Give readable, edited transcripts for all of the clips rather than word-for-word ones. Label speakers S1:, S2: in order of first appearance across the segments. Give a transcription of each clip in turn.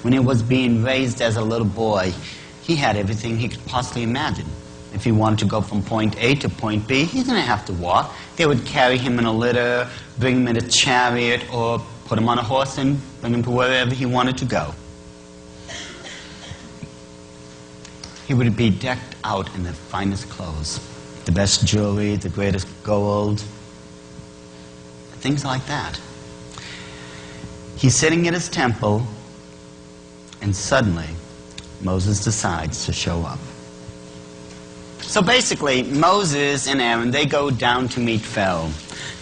S1: when he was being raised as a little boy, he had everything he could possibly imagine. If he wanted to go from point A to point B, he didn't have to walk. They would carry him in a litter, bring him in a chariot, or put him on a horse and bring him to wherever he wanted to go. He would be decked out in the finest clothes, the best jewelry, the greatest gold, things like that. He's sitting at his temple, and suddenly Moses decides to show up. So basically, Moses and Aaron, they go down to meet Pharaoh.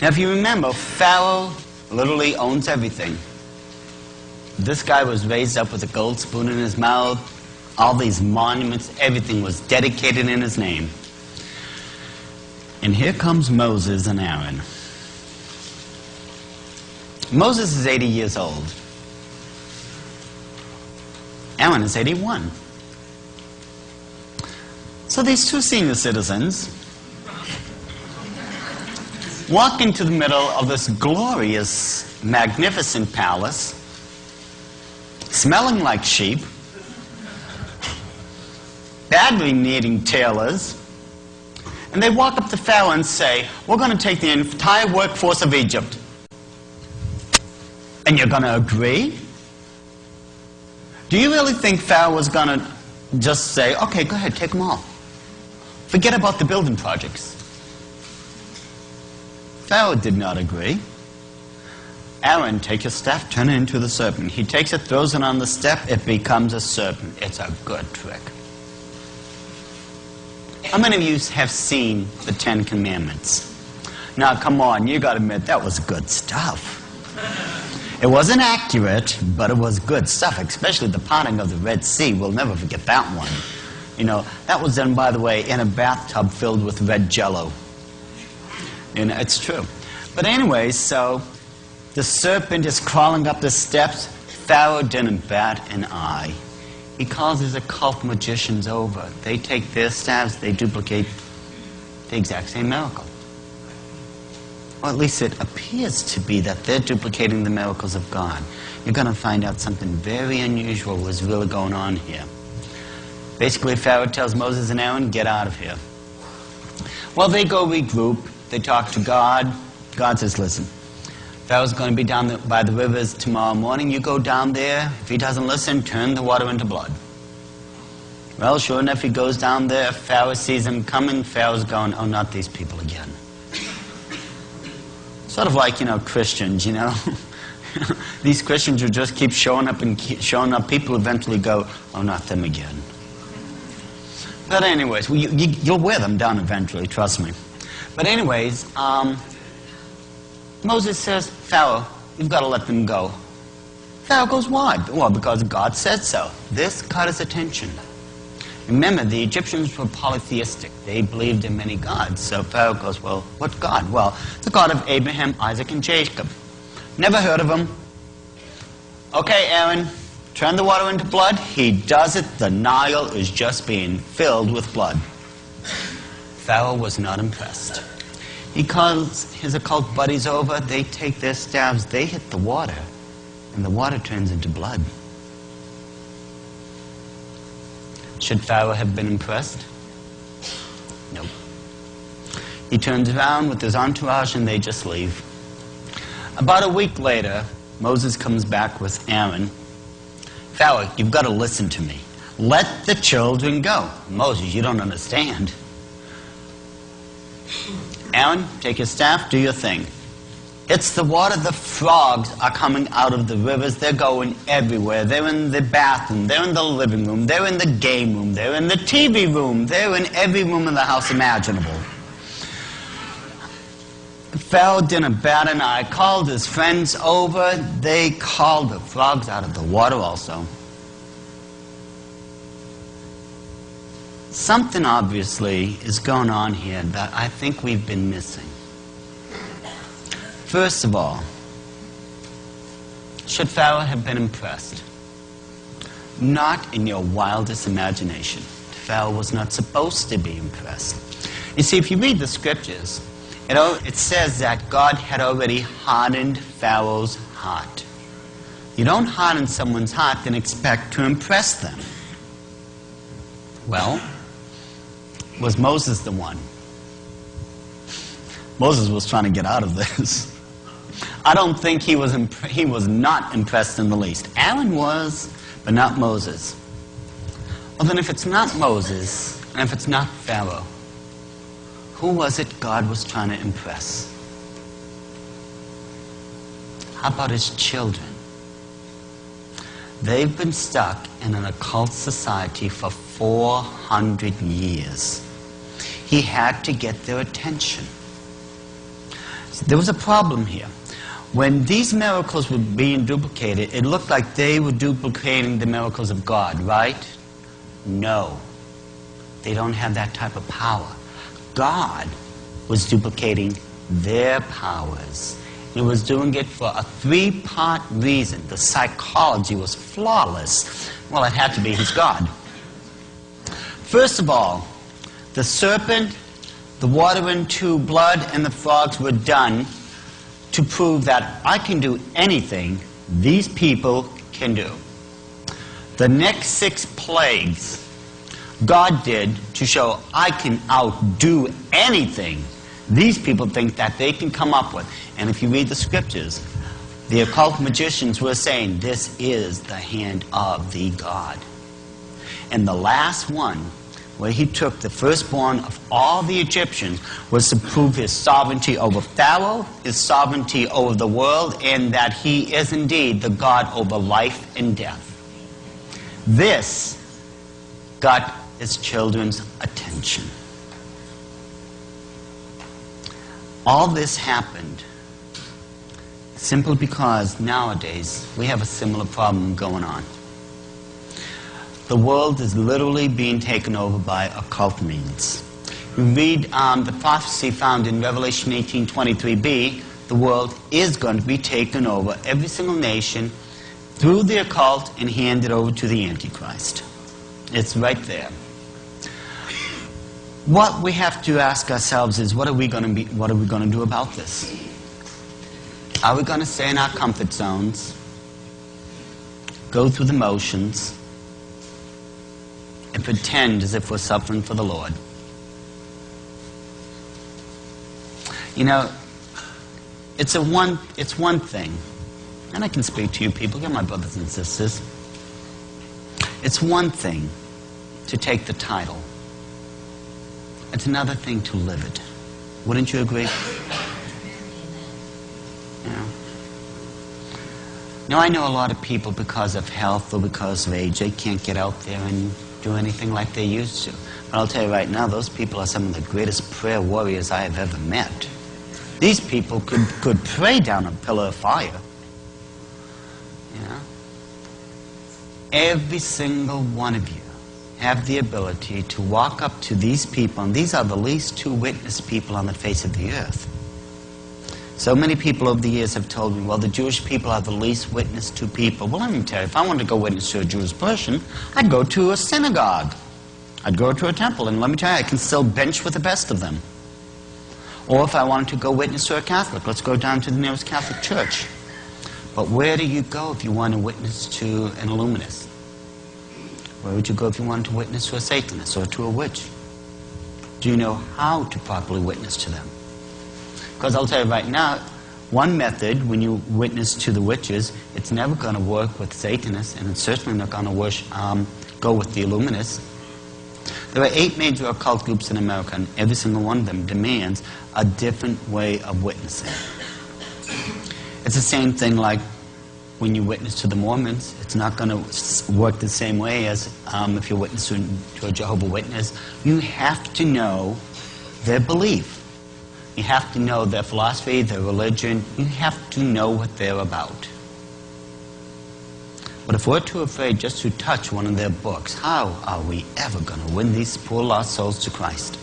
S1: Now if you remember, Pharaoh literally owns everything. This guy was raised up with a gold spoon in his mouth. All these monuments, everything was dedicated in his name. And here comes Moses and Aaron. Moses is 80 years old. Aaron is 81. So these two senior citizens walk into the middle of this glorious, magnificent palace, smelling like sheep, badly needing tailors, and they walk up to Pharaoh and say, we're going to take the entire workforce of Egypt. And you're going to agree? Do you really think Pharaoh was going to just say, okay, go ahead, take them all? Forget about the building projects. Pharaoh did not agree. Aaron, take your staff, turn it into the serpent. He takes it, throws it on the step, it becomes a serpent. It's a good trick. How many of you have seen the Ten Commandments? Now, come on, you got to admit, that was good stuff. It wasn't accurate, but it was good stuff, especially the parting of the Red Sea. We'll never forget that one. You know, that was done, by the way, in a bathtub filled with red jello. And it's true. But anyway, so the serpent is crawling up the steps. Pharaoh didn't bat an eye. He calls his occult magicians over. They take their staffs, they duplicate the exact same miracle. Or at least it appears to be that they're duplicating the miracles of God. You're going to find out something very unusual was really going on here. Basically, Pharaoh tells Moses and Aaron, get out of here. Well, they go regroup. They talk to God. God says, listen, Pharaoh's going to be down by the rivers tomorrow morning. You go down there. If he doesn't listen, turn the water into blood. Well, sure enough, he goes down there. Pharaoh sees him coming. Pharaoh's going, oh, not these people again. Sort of like, Christians, These Christians who just keep showing up and showing up. People eventually go, oh, not them again. But anyways, you'll wear them down eventually, trust me. But anyways, Moses says, Pharaoh, you've got to let them go. Pharaoh goes, why? Well, because God said so. This caught his attention. Remember, the Egyptians were polytheistic. They believed in many gods. So Pharaoh goes, well, what God? Well, the God of Abraham, Isaac, and Jacob. Never heard of him. Okay, Aaron, turn the water into blood. He does it. The Nile is just being filled with blood. Pharaoh was not impressed. He calls his occult buddies over. They take their staves. They hit the water. And the water turns into blood. Should Pharaoh have been impressed? Nope. He turns around with his entourage and they just leave. About a week later, Moses comes back with Aaron. Pharaoh, you've got to listen to me. Let the children go. Moses, you don't understand. Aaron, take your staff, do your thing. It's the water. The frogs are coming out of the rivers. They're going everywhere. They're in the bathroom. They're in the living room. They're in the game room. They're in the TV room. They're in every room in the house imaginable. Pharaoh didn't bat an eye. Called his friends over. They called the frogs out of the water also. Something obviously is going on here that I think we've been missing. First of all, should Pharaoh have been impressed? Not in your wildest imagination. Pharaoh was not supposed to be impressed. You see, if you read the scriptures, it says that God had already hardened Pharaoh's heart. You don't harden someone's heart and expect to impress them. Well, was Moses the one? Moses was trying to get out of this. I don't think he was not impressed in the least. Aaron was, but not Moses. Well, then if it's not Moses, and if it's not Pharaoh, who was it God was trying to impress? How about his children? They've been stuck in an occult society for 400 years. He had to get their attention. So there was a problem here. When these miracles were being duplicated, it looked like they were duplicating the miracles of God, right? No. They don't have that type of power. God was duplicating their powers. He was doing it for a three-part reason. The psychology was flawless. Well, it had to be. He's God. First of all, the serpent, the water into blood, and the frogs were done to prove that I can do anything these people can do. The next 6 plagues God did to show I can outdo anything these people think that they can come up with. And if you read the scriptures, the occult magicians were saying, this is the hand of the God. And the last one, where he took the firstborn of all the Egyptians, was to prove his sovereignty over Pharaoh, his sovereignty over the world, and that he is indeed the God over life and death. This got his children's attention. All this happened simply because nowadays we have a similar problem going on. The world is literally being taken over by occult means. You read the prophecy found in Revelation 18:23b, the world is going to be taken over, every single nation, through the occult and handed over to the Antichrist. It's right there. What we have to ask ourselves is, what are we going to do about this? Are we going to stay in our comfort zones, go through the motions, and pretend as if we're suffering for the Lord? You know, it's one thing, and I can speak to you people, you're my brothers and sisters. It's one thing to take the title. It's another thing to live it. Wouldn't you agree? Yeah. Now, I know a lot of people, because of health or because of age, they can't get out there and do anything like they used to. But I'll tell you right now, those people are some of the greatest prayer warriors I have ever met. These people could pray down a pillar of fire. Yeah. Every single one of you have the ability to walk up to these people, and these are the least 2 witness people on the face of the earth. So many people over the years have told me, well, the Jewish people are the least witness to people. Well, let me tell you, if I wanted to go witness to a Jewish person, I'd go to a synagogue. I'd go to a temple, and let me tell you, I can still bench with the best of them. Or if I wanted to go witness to a Catholic, let's go down to the nearest Catholic church. But where do you go if you want to witness to an Illuminist? Where would you go if you wanted to witness to a Satanist or to a witch? Do you know how to properly witness to them? Because I'll tell you right now, one method, when you witness to the witches, it's never going to work with Satanists, and it's certainly not going to go with the Illuminists. There are 8 major occult groups in America, and every single one of them demands a different way of witnessing. It's the same thing like when you witness to the Mormons. It's not going to work the same way as if you witness to a Jehovah's Witness. You have to know their belief. You have to know their philosophy, their religion. You have to know what they're about. But if we're too afraid just to touch one of their books, how are we ever going to win these poor lost souls to Christ?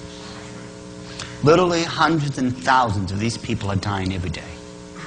S1: Literally hundreds and thousands of these people are dying every day.